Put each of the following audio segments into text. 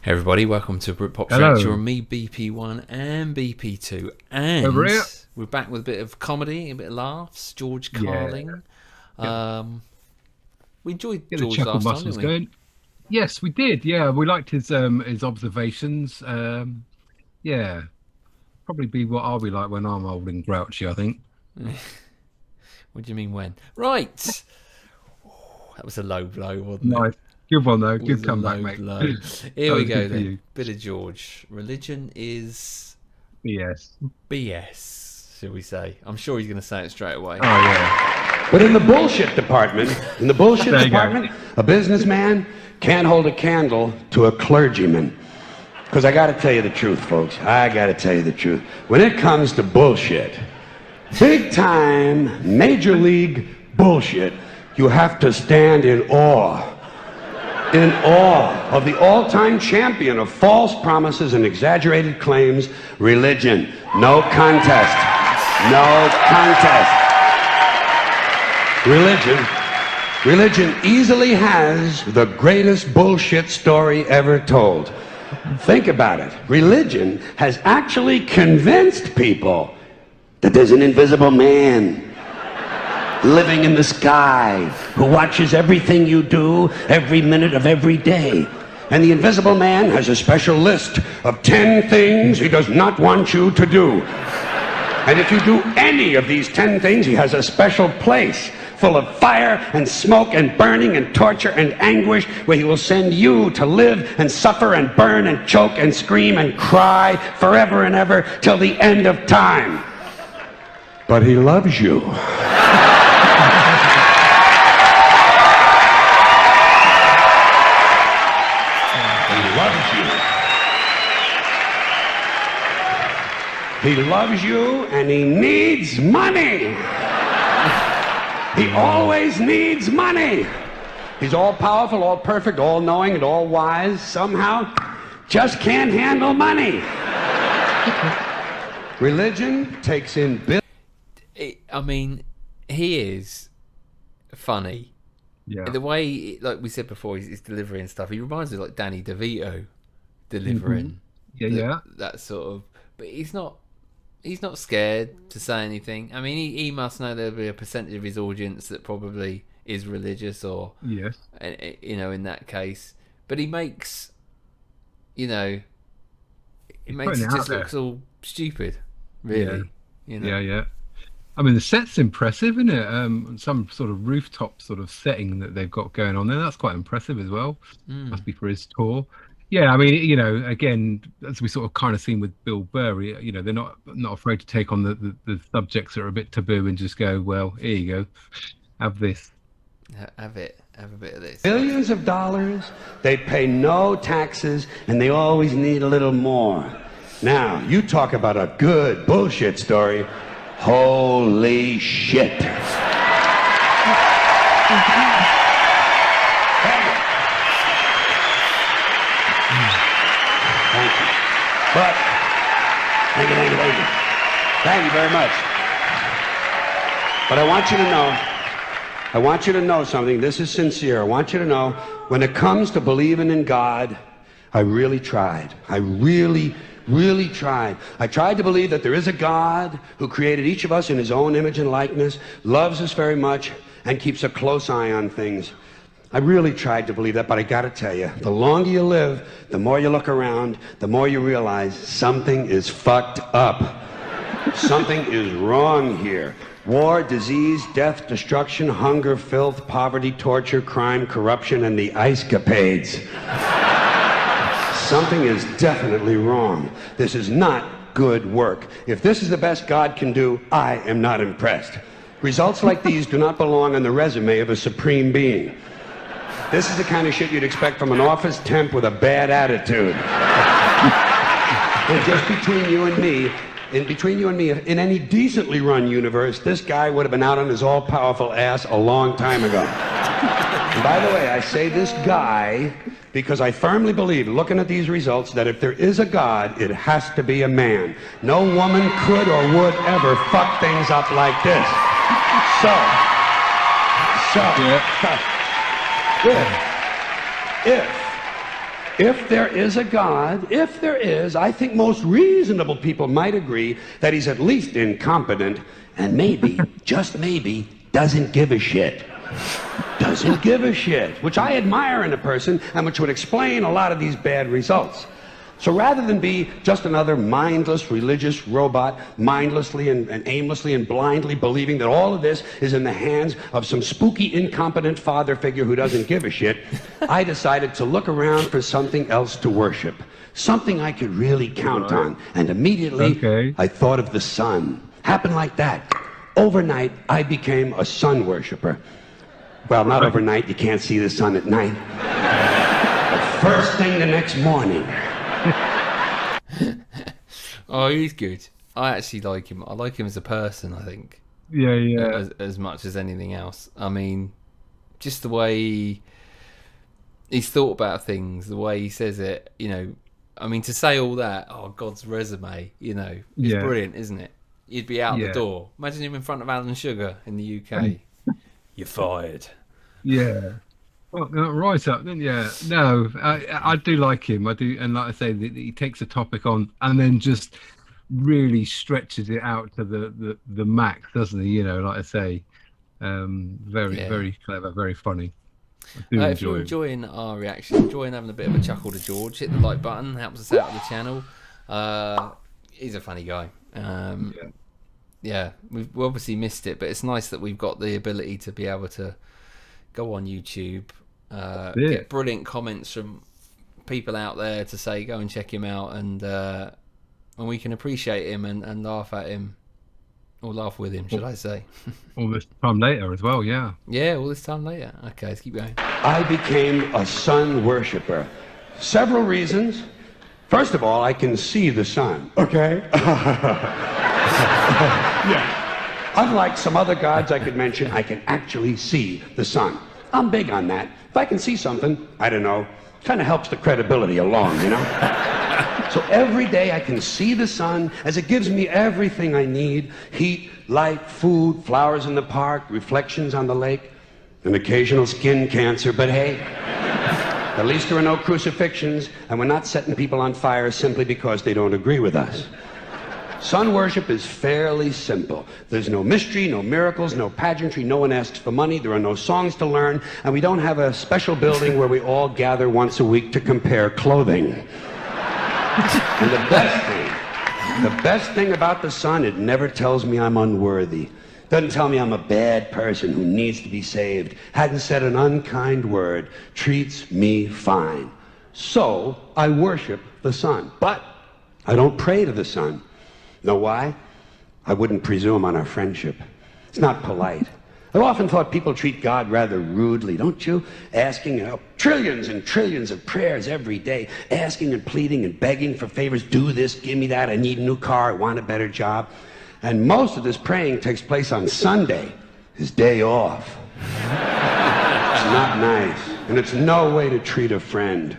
Hey everybody, welcome to Britpop Reactor on me, BP1 and BP2, and we're back with a bit of comedy, a bit of laughs. George Carlin. We enjoyed George last time, didn't we? Going. Yes, we did. Yeah, we liked his observations. Yeah, probably be what I'll be like when I'm old and grouchy, I think. What do you mean when? Right. Oh, that was a low blow, wasn't it? Nice. Good one though. Good comeback, mate. Here we go then. Bit of George. Religion is BS. BS, shall we say? I'm sure he's going to say it straight away. Oh yeah. But in the bullshit department, a businessman can't hold a candle to a clergyman. Because I got to tell you the truth, folks. I got to tell you the truth. When it comes to bullshit, big time, major league bullshit, you have to stand in awe. In awe of the all-time champion of false promises and exaggerated claims, religion. No contest. No contest. Religion easily has the greatest bullshit story ever told. Think about it. Religion has actually convinced people that there's an invisible man living in the sky who watches everything you do every minute of every day. And the invisible man has a special list of 10 things he does not want you to do. And if you do any of these 10 things, he has a special place full of fire and smoke and burning and torture and anguish where he will send you to live and suffer and burn and choke and scream and cry forever and ever till the end of time. But he loves you. He loves you and he needs money. He always needs money. He's all powerful, all perfect, all knowing, and all wise. Somehow, just can't handle money. Religion takes in billions. I mean, he is funny. Yeah. The way, like we said before, he's delivering stuff. He reminds me of like Danny DeVito delivering. That sort of. But he's not scared to say anything. I mean, he must know there'll be a percentage of his audience that probably is religious or, you know, in that case. But he makes, you know, it just looks all stupid, really. Yeah. You know? Yeah. I mean, the set's impressive, isn't it? Some sort of rooftop sort of setting that they've got going on there. That's quite impressive as well. Must be for his tour. Yeah, I mean, you know, again, as we sort of kind of seen with Bill Burr, you know, they're not afraid to take on the subjects that are a bit taboo and just go, well, here you go, have this. Have a bit of this. Billions of dollars, they pay no taxes, and they always need a little more. Now, you talk about a good bullshit story. Holy shit. But, thank you very much. But I want you to know something. This is sincere. I want you to know, when it comes to believing in God, I really tried. I really tried. I tried to believe that there is a God who created each of us in his own image and likeness, loves us very much, and keeps a close eye on things. I really tried to believe that, but I gotta tell you, the longer you live, the more you look around, the more you realize something is fucked up. Something is wrong here. War, disease, death, destruction, hunger, filth, poverty, torture, crime, corruption, and the ice-capades. Something is definitely wrong. This is not good work. If this is the best God can do, I am not impressed. Results like these do not belong on the resume of a supreme being. This is the kind of shit you'd expect from an office temp with a bad attitude. And just between you and me, in any decently run universe, this guy would have been out on his all-powerful ass a long time ago. And by the way, I say this guy because I firmly believe, looking at these results, that if there is a God, it has to be a man. No woman could or would ever fuck things up like this. If there is a God, if there is, I think most reasonable people might agree that he's at least incompetent and maybe, just maybe, doesn't give a shit. Doesn't give a shit, which I admire in a person and which would explain a lot of these bad results. So rather than be just another mindless religious robot, mindlessly and aimlessly and blindly believing that all of this is in the hands of some spooky, incompetent father figure who doesn't give a shit, I decided to look around for something else to worship, something I could really count on. And immediately, I thought of the sun. Happened like that. Overnight, I became a sun worshiper. Well, not overnight. You can't see the sun at night. But first thing the next morning. Oh, he's good. I actually like him. I like him as a person, I think. Yeah. As much as anything else. I mean, just the way he's thought about things, the way he says it, you know. I mean, to say all that, oh, God's resume, you know, it's brilliant, isn't it? You'd be out the door. Imagine him in front of Alan Sugar in the UK. You're fired. Yeah. Well, right up, yeah. No, I do like him. I do, and like I say, he takes a topic on and then just really stretches it out to the max, doesn't he? You know, like I say, very clever, very funny. If you're enjoying our reaction, enjoying having a bit of a chuckle to George, hit the like button, helps us out on the channel. He's a funny guy. We obviously missed it, but it's nice that we've got the ability to be able to go on YouTube, get brilliant comments from people out there to say go and check him out, and we can appreciate him and laugh at him, or laugh with him, should I say. All this time later as well, yeah, all this time later. Okay, let's keep going. I became a sun worshiper. Several reasons. First of all, I can see the sun, okay? Unlike some other gods I could mention, I can actually see the sun. I'm big on that. If I can see something, I don't know, kind of helps the credibility along, you know? So every day I can see the sun as it gives me everything I need: heat, light, food, flowers in the park, reflections on the lake, an occasional skin cancer, but hey, at least there are no crucifixions, and we're not setting people on fire simply because they don't agree with us. Sun worship is fairly simple. There's no mystery, no miracles, no pageantry, no one asks for money, there are no songs to learn, and we don't have a special building where we all gather once a week to compare clothing. And the best thing about the sun, it never tells me I'm unworthy. Doesn't tell me I'm a bad person who needs to be saved, hadn't said an unkind word, treats me fine. So I worship the sun, but I don't pray to the sun. Know why? I wouldn't presume on our friendship. It's not polite. I've often thought people treat God rather rudely, don't you? Asking trillions and trillions of prayers every day, asking and pleading and begging for favors. Do this, give me that, I need a new car, I want a better job. And most of this praying takes place on Sunday, his day off. It's not nice, and it's no way to treat a friend.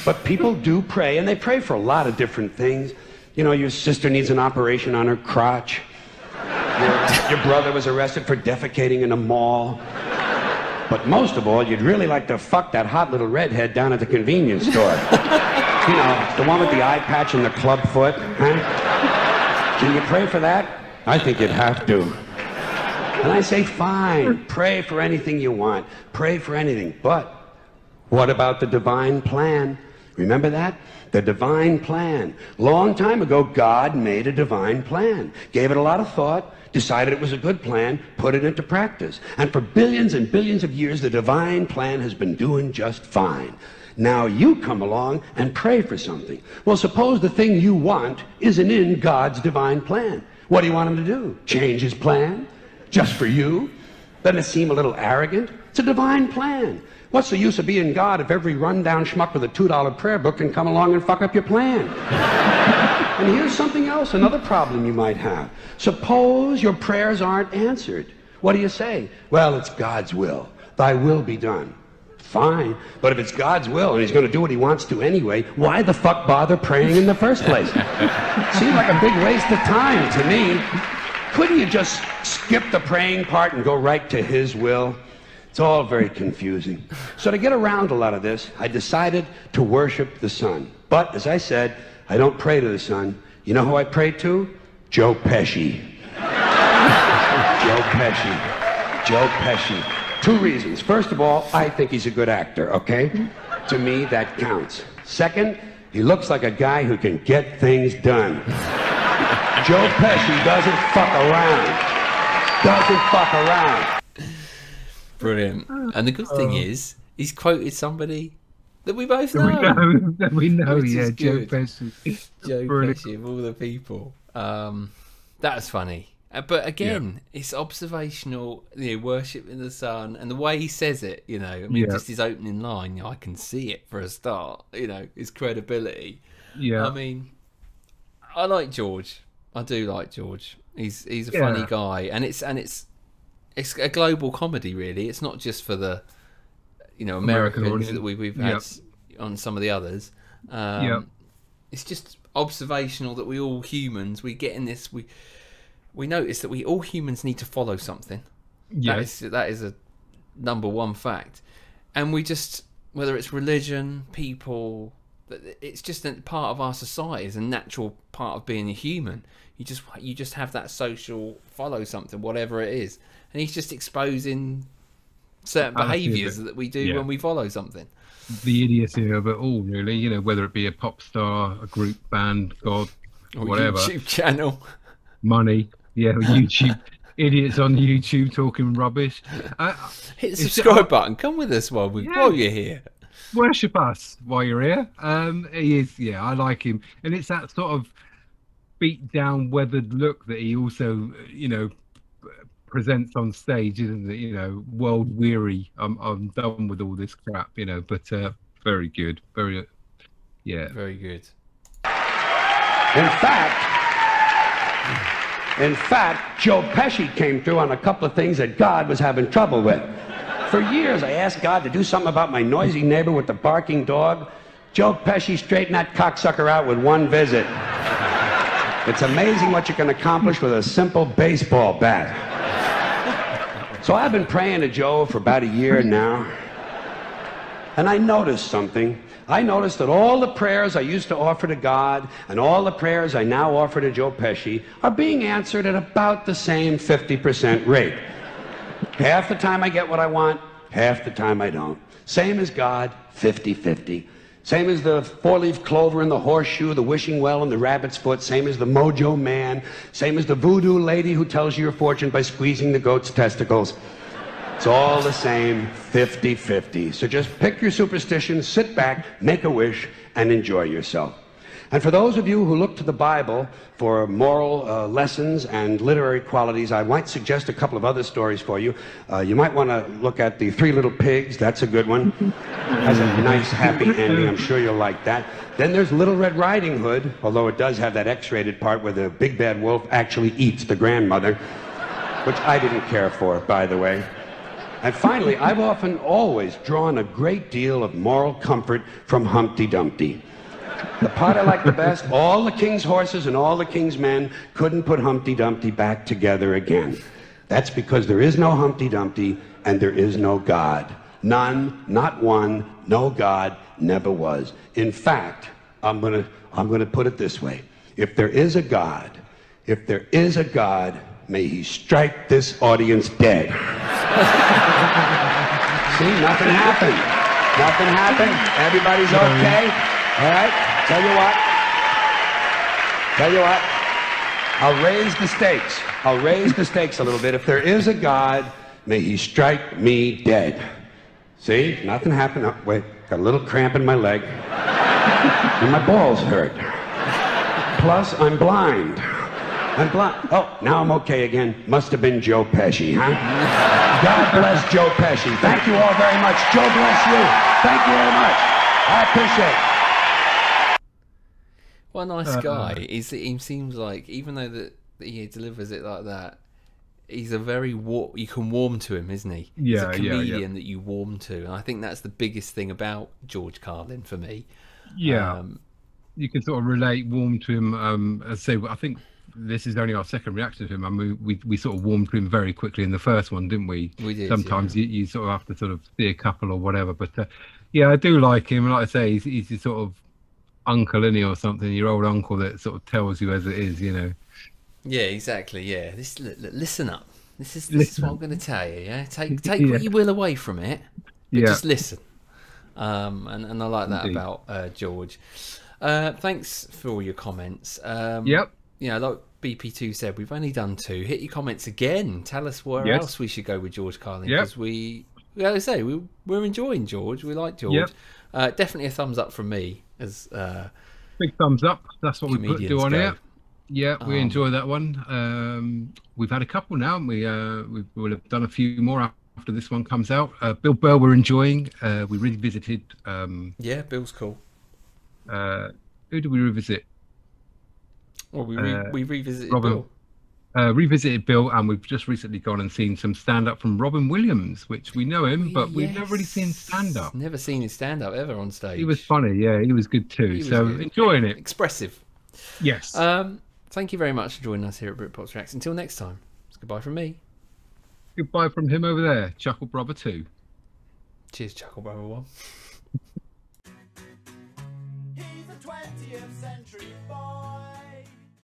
But people do pray, and they pray for a lot of different things. You know, your sister needs an operation on her crotch. Your brother was arrested for defecating in a mall. But most of all, you'd really like to fuck that hot little redhead down at the convenience store. You know, the one with the eye patch and the club foot, huh? Can you pray for that? I think you'd have to. And I say, fine, pray for anything you want. Pray for anything. But what about the divine plan? Remember that? The divine plan. Long time ago, God made a divine plan. Gave it a lot of thought, decided it was a good plan, put it into practice. And for billions and billions of years, the divine plan has been doing just fine. Now you come along and pray for something. Well, suppose the thing you want isn't in God's divine plan. What do you want him to do? Change his plan? Just for you? Doesn't it seem a little arrogant? It's a divine plan. What's the use of being God if every rundown schmuck with a $2 prayer book can come along and fuck up your plan? And here's something else, another problem you might have. Suppose your prayers aren't answered. What do you say? Well, it's God's will. Thy will be done. Fine, but if it's God's will and he's going to do what he wants to anyway, why the fuck bother praying in the first place? Seems like a big waste of time to me. Couldn't you just skip the praying part and go right to his will? It's all very confusing. So to get around a lot of this, I decided to worship the sun. But, as I said, I don't pray to the sun. You know who I pray to? Joe Pesci. Joe Pesci. Joe Pesci. 2 reasons. First of all, I think he's a good actor, okay? To me, that counts. Second, he looks like a guy who can get things done. Joe Pesci doesn't fuck around. Doesn't fuck around. Brilliant. And the good thing is, he's quoted somebody that we both know. That we know, yeah, Joe Pesci. Joe Pesci, of all the people. That's funny. But again, it's observational, worship in the sun, and the way he says it, I mean, just his opening line, I can see it for a start, his credibility. Yeah. I mean, I like George. I do like George. He's a funny guy, and it's a global comedy, really. It's not just for the Americans that we've had on some of the others. It's just observational that we all humans, we get in this, we notice that we all humans need to follow something. Yes. That is a number one fact. And we just, whether it's religion, people, it's just a part of our society. It's a natural part of being a human. You just have that social follow something, whatever it is. And he's just exposing certain behaviours that we do when we follow something. The idiocy of it all, really. Whether it be a pop star, a group, band, God, or whatever. YouTube channel. Money. Yeah, YouTube. Idiots on YouTube talking rubbish. Hit the subscribe button. Come with us while you're here. Worship us while you're here. He is, I like him. And it's that sort of beat down, weathered look that he also, presents on stage, isn't it? World weary. I'm done with all this crap, but very good. Very good. In fact, Joe Pesci came through on a couple of things that God was having trouble with. For years, I asked God to do something about my noisy neighbor with the barking dog. Joe Pesci straightened that cocksucker out with one visit. It's amazing what you can accomplish with a simple baseball bat. So I've been praying to Joe for about a year now. And I noticed something. I noticed that all the prayers I used to offer to God and all the prayers I now offer to Joe Pesci are being answered at about the same 50% rate. Half the time I get what I want, half the time I don't. Same as God, 50-50. Same as the 4-leaf clover and the horseshoe, the wishing well and the rabbit's foot. Same as the mojo man. Same as the voodoo lady who tells you your fortune by squeezing the goat's testicles. It's all the same, 50-50. So just pick your superstition, sit back, make a wish, and enjoy yourself. And for those of you who look to the Bible for moral lessons and literary qualities, I might suggest a couple of other stories for you. You might want to look at The Three Little Pigs. That's a good one. Has a nice, happy ending. I'm sure you'll like that. Then there's Little Red Riding Hood, although it does have that X-rated part where the big bad wolf actually eats the grandmother, which I didn't care for, by the way. And finally, I've always drawn a great deal of moral comfort from Humpty Dumpty. The part I like the best, all the king's horses and all the king's men couldn't put Humpty Dumpty back together again. That's because there is no Humpty Dumpty and there is no God. None, not one, no God, never was. In fact, I'm gonna put it this way. If there is a God, may he strike this audience dead. See, nothing happened. Nothing happened. Everybody's okay. All right? Tell you what. I'll raise the stakes. I'll raise the stakes a little bit. If there is a God, may he strike me dead. See? Nothing happened. Oh, wait. Got a little cramp in my leg. And my balls hurt. Plus, I'm blind. Oh, now I'm okay again. Must have been Joe Pesci, huh? God bless Joe Pesci. Thank you all very much. Joe bless you. Thank you very much. I appreciate it. What a nice guy. He seems like, even though that he delivers it like that, he's a very you can warm to him, isn't he? He's a comedian that you warm to. And I think that's the biggest thing about George Carlin for me. Yeah. You can sort of relate, warm to him. I think this is only our second reaction to him. I mean, we sort of warmed to him very quickly in the first one, didn't we? We did. Sometimes you sort of have to sort of see a couple or whatever. But yeah, I do like him. Like I say, he's your sort of uncle, isn't he, or something? Your old uncle that sort of tells you as it is, you know. Yeah, exactly. Yeah, listen up. This is what I'm going to tell you. Yeah, take what you will away from it, but just listen. And I like that about George. Thanks for all your comments. Yep. You know, like BP2 said, we've only done 2. Hit your comments again. Tell us where else we should go with George Carlin, because like I say, we're enjoying George. We like George. Definitely a thumbs up from me. As big thumbs up. That's what we do on here. Yeah, we enjoy that one. We've had a couple now, and we will have done a few more after this one comes out. Bill Burr, we're enjoying. We revisited. Yeah, Bill's cool. Who do we revisit? Well, we revisited Bill. Revisited Bill, and we've just recently gone and seen some stand-up from Robin Williams, which we know him, but we've never really seen stand-up. Never seen his stand-up ever on stage. He was funny, yeah, he was good too. Enjoying it. Expressive. Yes. Thank you very much for joining us here at BritPop's Reacts. Until next time, it's goodbye from me. Goodbye from him over there, Chuckle Brother 2. Cheers, Chuckle Brother 1. He's a 20th century boy.